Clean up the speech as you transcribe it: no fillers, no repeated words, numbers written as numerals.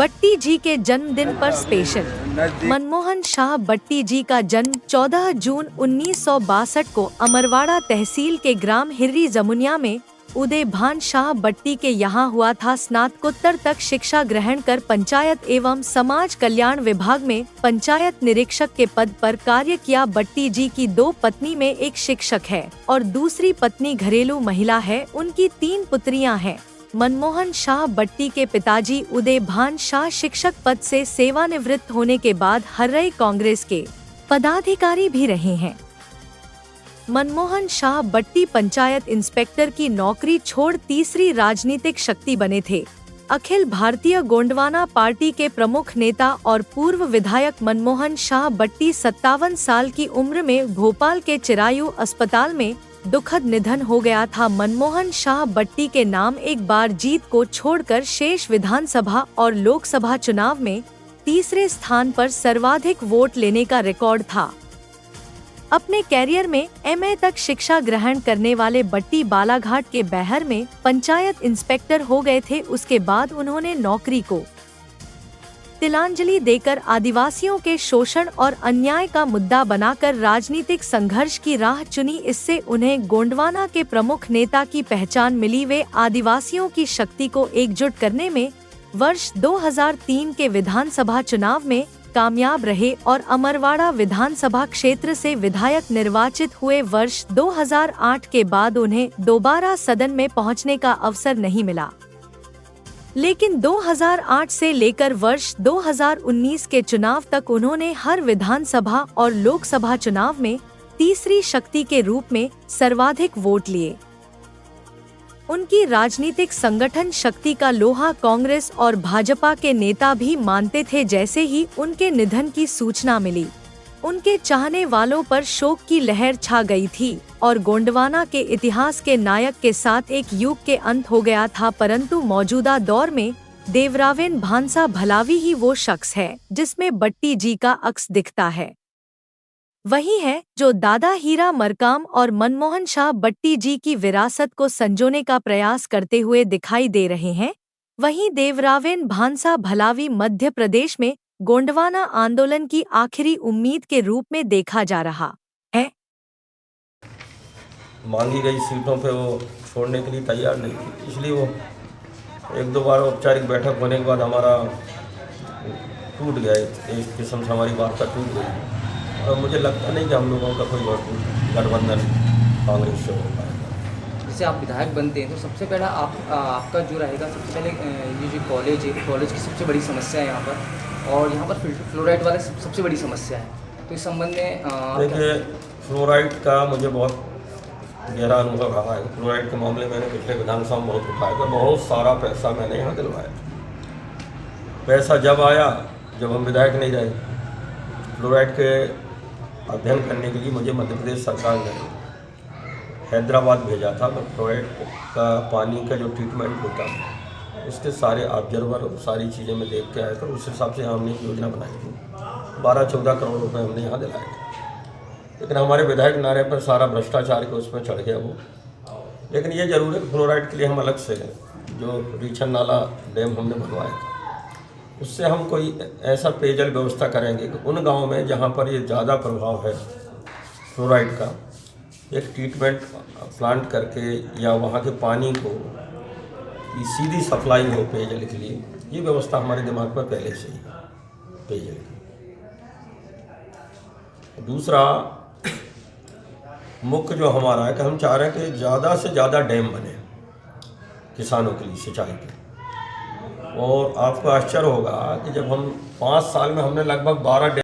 बट्टी जी के जन्मदिन पर स्पेशल। मनमोहन शाह बट्टी जी का जन्म 14 जून 1962 को अमरवाड़ा तहसील के ग्राम हिर्री जमुनिया में उदय भान शाह बट्टी के यहाँ हुआ था। स्नातकोत्तर तक शिक्षा ग्रहण कर पंचायत एवं समाज कल्याण विभाग में पंचायत निरीक्षक के पद पर कार्य किया। बट्टी जी की 2 पत्नी में एक शिक्षक है और दूसरी पत्नी घरेलू महिला है। उनकी 3 पुत्रियां हैं। मनमोहन शाह बट्टी के पिताजी उदय भान शाह शिक्षक पद से सेवानिवृत्त होने के बाद हर्रई कांग्रेस के पदाधिकारी भी रहे हैं। मनमोहन शाह बट्टी पंचायत इंस्पेक्टर की नौकरी छोड़ तीसरी राजनीतिक शक्ति बने थे। अखिल भारतीय गोंडवाना पार्टी के प्रमुख नेता और पूर्व विधायक मनमोहन शाह बट्टी 57 साल की उम्र में भोपाल के चिरायू अस्पताल में दुखद निधन हो गया था। मनमोहन शाह बट्टी के नाम एक बार जीत को छोड़कर शेष विधानसभा और लोकसभा चुनाव में तीसरे स्थान पर सर्वाधिक वोट लेने का रिकॉर्ड था। अपने कैरियर में एमए तक शिक्षा ग्रहण करने वाले बट्टी बालाघाट के बैहर में पंचायत इंस्पेक्टर हो गए थे। उसके बाद उन्होंने नौकरी को तिलांजलि देकर आदिवासियों के शोषण और अन्याय का मुद्दा बनाकर राजनीतिक संघर्ष की राह चुनी। इससे उन्हें गोंडवाना के प्रमुख नेता की पहचान मिली। वे आदिवासियों की शक्ति को एकजुट करने में वर्ष 2003 के विधानसभा चुनाव में कामयाब रहे और अमरवाड़ा विधानसभा क्षेत्र से विधायक निर्वाचित हुए। वर्ष 2008 के बाद उन्हें दोबारा सदन में पहुंचने का अवसर नहीं मिला, लेकिन 2008 से लेकर वर्ष 2019 के चुनाव तक उन्होंने हर विधानसभा और लोकसभा चुनाव में तीसरी शक्ति के रूप में सर्वाधिक वोट लिए। उनकी राजनीतिक संगठन शक्ति का लोहा कांग्रेस और भाजपा के नेता भी मानते थे। जैसे ही उनके निधन की सूचना मिली, उनके चाहने वालों पर शोक की लहर छा गई थी और गोंडवाना के इतिहास के नायक के साथ एक युग के अंत हो गया था। परंतु मौजूदा दौर में देवरावेन भानसा भलावी ही वो शख्स है जिसमें बट्टी जी का अक्स दिखता है। वही है जो दादा हीरा मरकाम और मनमोहन शाह बट्टी जी की विरासत को संजोने का प्रयास करते हुए दिखाई दे रहे हैं। वहीं देवरावेन भानसा भलावी मध्य प्रदेश में गोंडवाना आंदोलन की आखिरी उम्मीद के रूप में देखा जा रहा है। मांगी गई सीटों पे वो छोड़ने के लिए तैयार नहीं थी, इसलिए वो 1-2 बार औपचारिक बैठक होने के बाद हमारा टूट गया। एक किस्म से हमारी वार्ता टूट गई और मुझे लगता नहीं कि हम लोगों का कोई गठबंधन कांग्रेस से हो पाएगा। जैसे आप विधायक बनते हैं तो सबसे पहला आपका जो रहेगा, सबसे पहले ये जो कॉलेज है, कॉलेज की सबसे बड़ी समस्या है यहाँ पर, और यहाँ पर फ्लोराइड वाले सबसे बड़ी समस्या है। तो इस संबंध में देखिए, फ्लोराइड का मुझे बहुत गहरा अनुभव रहा है। फ्लोराइड के मामले मैंने पिछले विधानसभा में बहुत उठाया था। बहुत सारा पैसा मैंने यहाँ दिलवाया। पैसा जब आया जब हम विधायक नहीं रहे। फ्लोराइड के अध्ययन करने के लिए मुझे मध्य प्रदेश सरकार ने हैदराबाद भेजा था। मैं फ्लोराइड का पानी का जो ट्रीटमेंट होता है उसके सारे ऑब्जर्वर और सारी चीज़ें मैं देख के आया था। उस हिसाब से हमने एक योजना बनाई थी। 12-14 करोड़ रुपए हमने यहाँ दिलाए थे। लेकिन हमारे विधायक नारे पर सारा भ्रष्टाचार के उसमें चढ़ गया वो। लेकिन ये जरूर है कि फ्लोराइड के लिए हम अलग से जो रीछन नाला डैम हमने बनवाया था, उससे हम कोई ऐसा पेयजल व्यवस्था करेंगे कि उन गाँव में जहाँ पर ये ज़्यादा प्रभाव है फ्लोराइड का, एक ट्रीटमेंट प्लांट करके या वहाँ के पानी को की सीधी सप्लाई हो पेयजल के लिए, ये व्यवस्था हमारे दिमाग पर पहले से ही पेयजल की। दूसरा मुख्य जो हमारा है कि हम चाह रहे हैं कि ज़्यादा से ज़्यादा डैम बने किसानों के लिए सिंचाई के। और आपको आश्चर्य होगा कि जब हम 5 साल में हमने लगभग 12